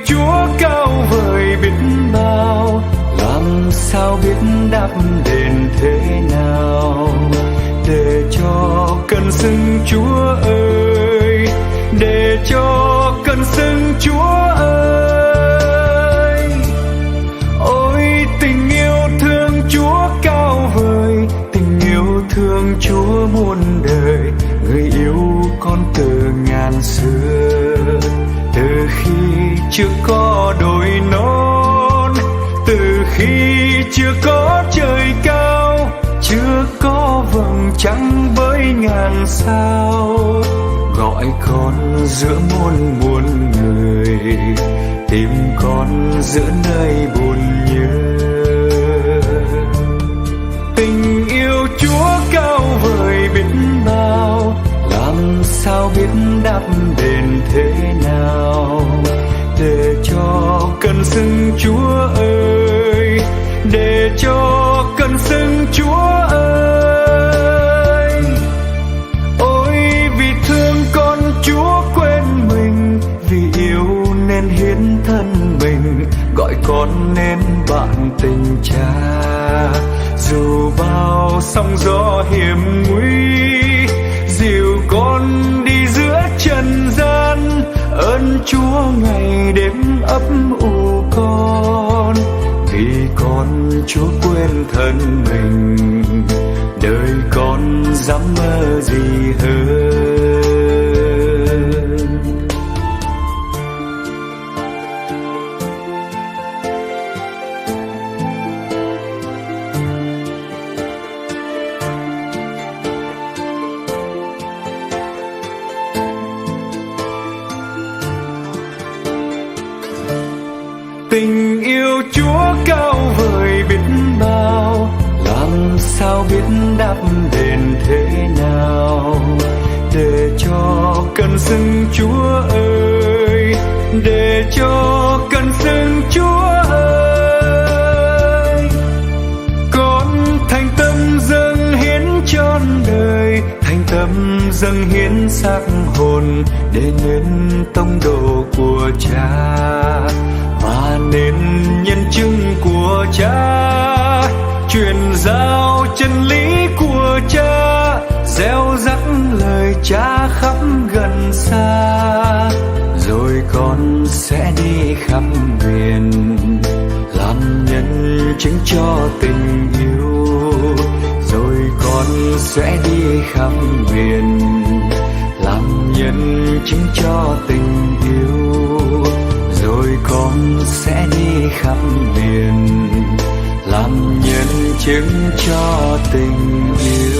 Chúa cao vời biết bao, làm sao biết đáp đền thế nào, để cho cơn sưng Chúa ơi, để cho cơn sưng Chúa ơi. Ôi tình yêu thương Chúa cao vời, tình yêu thương Chúa muôn đời, người yêu con từ ngàn xưa. Từ khi chưa có đồi non, từ khi chưa có trời cao, chưa có vầng trăng với ngàn sao, gọi con giữa muôn muôn người, tìm con giữa nơi buồn nhớ. Tình yêu Chúa cao vời biết bao, làm sao biết đáp đền thế nào, để cho cơn sưng Chúa ơi, để cho cơn sưng Chúa ơi. Ôi vì thương con Chúa quên mình, vì yêu nên hiến thân mình, gọi con nên bạn tình cha. Dù bao sóng gió hiểm nguy, dìu con đi giữa trần gian, ơn Chúa ngày đêm ấp ủ con. Vì con Chúa quên thân mình, đời con dám mơ gì hơn. Tình yêu Chúa cao vời biết bao, làm sao biết đáp đền thế nào, để cho cơn sưng Chúa ơi, để cho cơn sưng Chúa ơi. Con thành tâm dâng hiến trọn đời, thành tâm dâng hiến xác hồn, để nên tông đồ của Cha và nên nhân chứng của Cha, truyền giao chân lý của Cha, gieo rắc lời Cha khắp gần xa. Rồi con sẽ đi khắp miền, làm nhân chứng cho tình yêu. Rồi con sẽ đi khắp miền, làm nhân chứng cho tình yêu. Rồi con sẽ đi khắp miền, làm nhân chứng cho tình yêu.